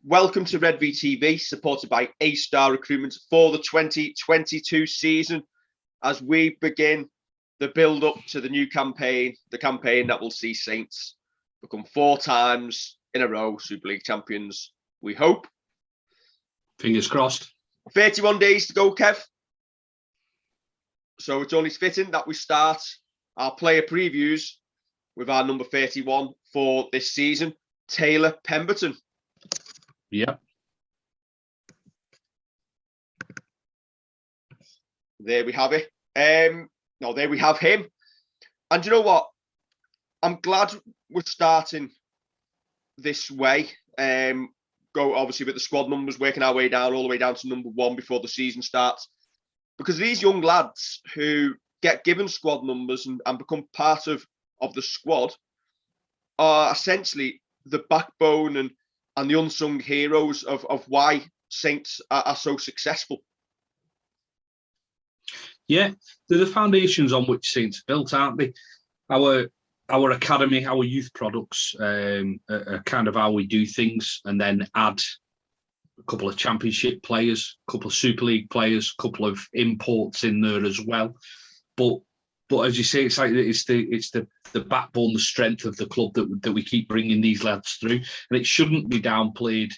Welcome to Redvee TV, supported by A-Star Recruitment for the 2022 season, as we begin the build-up to the new campaign, the campaign that will see Saints become 4 times in a row Super League champions, we hope. Fingers crossed. 31 days to go, Kev. So it's only fitting that we start our player previews with our number 31 for this season, Taylor Pemberton. Yep. There we have it. There we have him. And you know what? I'm glad we're starting this way. Go obviously with the squad numbers, working our way down, all the way down to number 1 before the season starts. Because these young lads who get given squad numbers and become part of the squad are essentially the backbone and the unsung heroes of why Saints are so successful. Yeah, they're the foundations on which Saints are built, aren't they? Our academy, our youth products are kind of how we do things, and then add a couple of championship players, a couple of Super League players, a couple of imports in there as well. But as you say, it's like it's the backbone, the strength of the club that we keep bringing these lads through, and it shouldn't be downplayed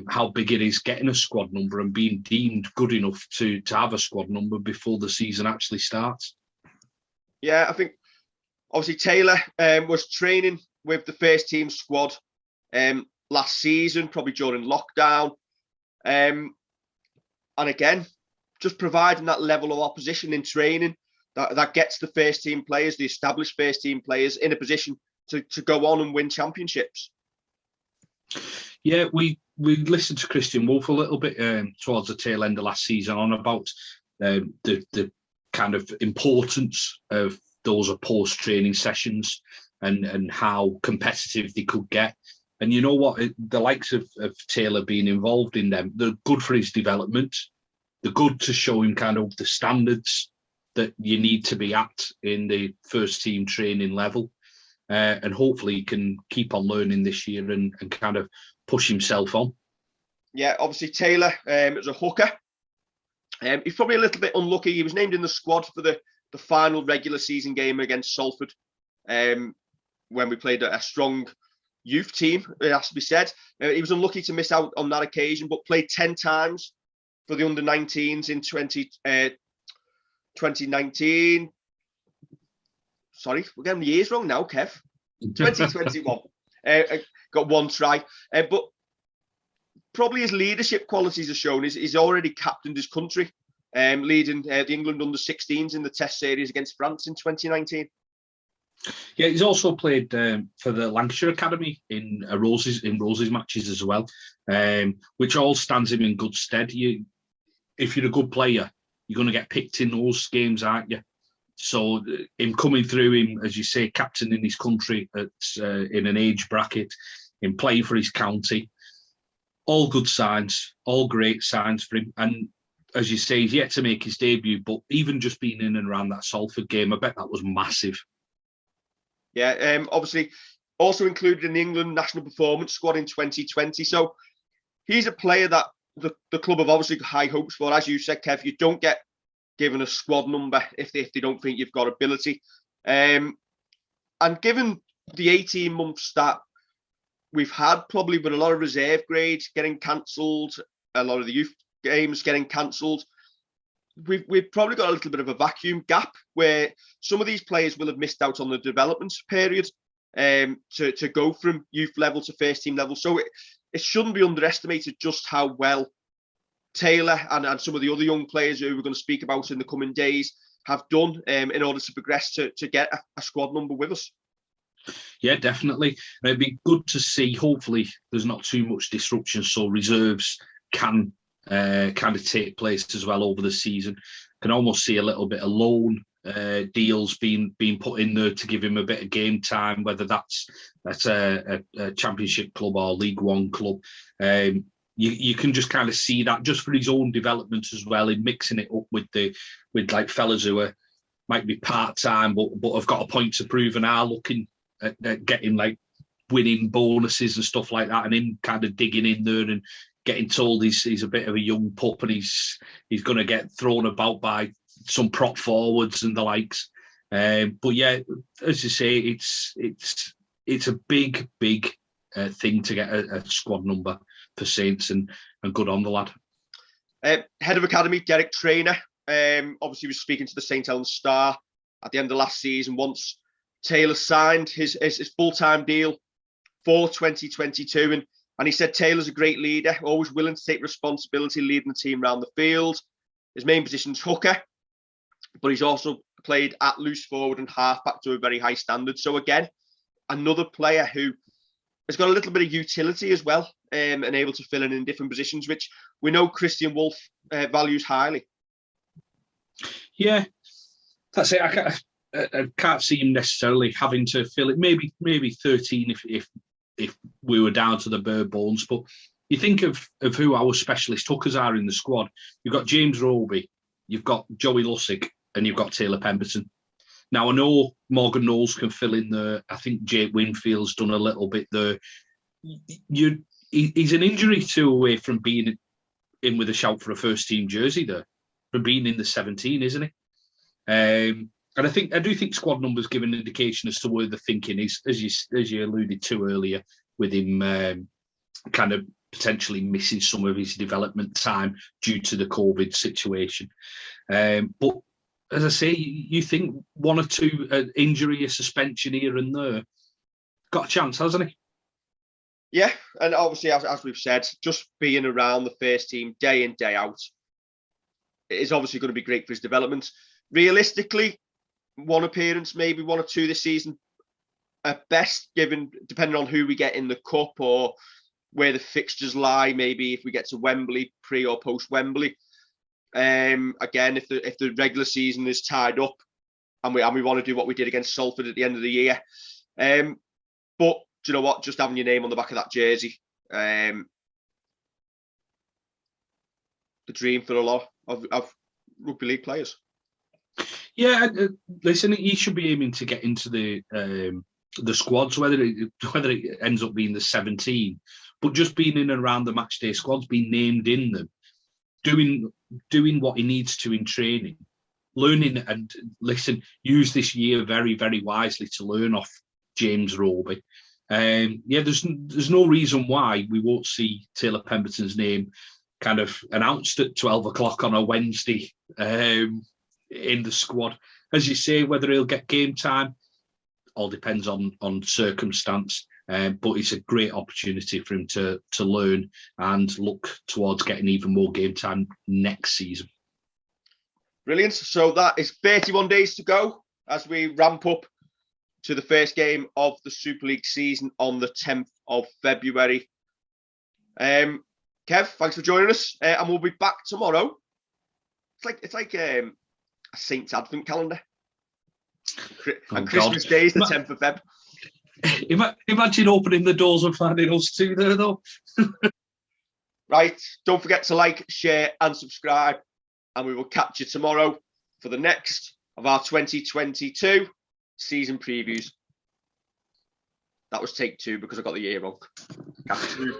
how big it is getting a squad number and being deemed good enough to have a squad number before the season actually starts. Yeah, I think obviously Taylor was training with the first team squad last season, probably during lockdown, and again, just providing that level of opposition in training. That gets the first team players, the established first team players, in a position to go on and win championships. Yeah, we listened to Christian Wolf a little bit towards the tail end of last season on about the kind of importance of those post-training sessions and how competitive they could get. And you know what? The likes of Taylor being involved in them, they're good for his development. They're good to show him kind of the standards that you need to be at in the first team training level. And hopefully he can keep on learning this year and kind of push himself on. Yeah, obviously Taylor is a hooker. He's probably a little bit unlucky. He was named in the squad for the final regular season game against Salford when we played a strong youth team, it has to be said. He was unlucky to miss out on that occasion, but played 10 times for the under-19s in 2019. Sorry, we're getting the years wrong now, Kev. 2021. Got 1 try. But probably his leadership qualities are shown. He's already captained his country, leading the England under-16s in the Test series against France in 2019. Yeah, he's also played for the Lancashire Academy in Roses matches as well, which all stands him in good stead. If you're a good player, you're going to get picked in those games, aren't you? So him coming through, him, as you say, captaining his country in an age bracket, him playing for his county, all good signs, all great signs for him. And as you say, he's yet to make his debut, but even just being in and around that Salford game, I bet that was massive. Yeah, obviously also included in the England national performance squad in 2020. So he's a player that the club have obviously high hopes for. As you said, Kev, you don't get given a squad number if they don't think you've got ability. And given the 18 months that we've had, probably with a lot of reserve grades getting cancelled, a lot of the youth games getting cancelled, we've probably got a little bit of a vacuum gap where some of these players will have missed out on the development period to go from youth level to first team level. So it shouldn't be underestimated just how well Taylor and some of the other young players who we're going to speak about in the coming days have done in order to progress to get a squad number with us. Yeah, definitely. It'd be good to see. Hopefully there's not too much disruption, so reserves can kind of take place as well over the season. Can almost see a little bit of loan deals being put in there to give him a bit of game time, whether that's a Championship club or League One club. You can just kind of see that just for his own development as well, in mixing it up with like fellas who might be part time but have got a point to prove and are looking at getting like winning bonuses and stuff like that, and him kind of digging in there and getting told he's a bit of a young pup and he's going to get thrown about by some prop forwards and the likes. But yeah, as you say, it's a big thing to get a squad number for Saints, and good on the lad. Head of Academy, Derek Trainer, obviously was speaking to the St Helens Star at the end of last season once Taylor signed his full-time deal for 2022, and he said Taylor's a great leader, always willing to take responsibility leading the team around the field. His main position's hooker, but he's also played at loose forward and halfback to a very high standard. So again, another player who has got a little bit of utility as well, and able to fill in different positions, which we know Christian Wolf values highly. Yeah, that's it. I can't see him necessarily having to fill it. Maybe 13 if we were down to the bare bones. But you think of who our specialist hookers are in the squad. You've got James Roby, you've got Joey Lussick, and you've got Taylor Pemberton. Now, I know Morgan Knowles can fill in there. I think Jake Winfield's done a little bit there. He's an injury too away from being in with a shout for a first-team jersey there, from being in the 17, isn't he? And I do think squad numbers give an indication as to where the thinking is, as you alluded to earlier, with him kind of potentially missing some of his development time due to the COVID situation. But as I say, you think one or two injury, a suspension here and there, got a chance, hasn't he? Yeah, and obviously, as we've said, just being around the first team day in, day out is obviously going to be great for his development. Realistically, one appearance, maybe one or two this season at best, depending on who we get in the cup or where the fixtures lie. Maybe if we get to Wembley, pre or post Wembley. Again, if the regular season is tied up and we want to do what we did against Salford at the end of the year, but do you know what? Just having your name on the back of that jersey, the dream for a lot of rugby league players. Yeah, listen, he should be aiming to get into the squads, whether it ends up being the 17, but just being in and around the match day squads, being named in them, doing what he needs to in training, learning, and listen, use this year very, very wisely to learn off James Roby. There's no reason why we won't see Taylor Pemberton's name kind of announced at 12 o'clock on a Wednesday in the squad. As you say, whether he'll get game time, all depends on circumstance. But it's a great opportunity for him to learn and look towards getting even more game time next season. Brilliant. So that is 31 days to go as we ramp up to the first game of the Super League season on the 10th of February. Kev, thanks for joining us, and we'll be back tomorrow. It's like a Saints Advent calendar, and Christmas Day is the 10th of Feb. Imagine opening the doors and finding us two there, though. Right, don't forget to like, share, and subscribe, and we will catch you tomorrow for the next of our 2022 season previews. That was take 2 because I got the year wrong. Catch you.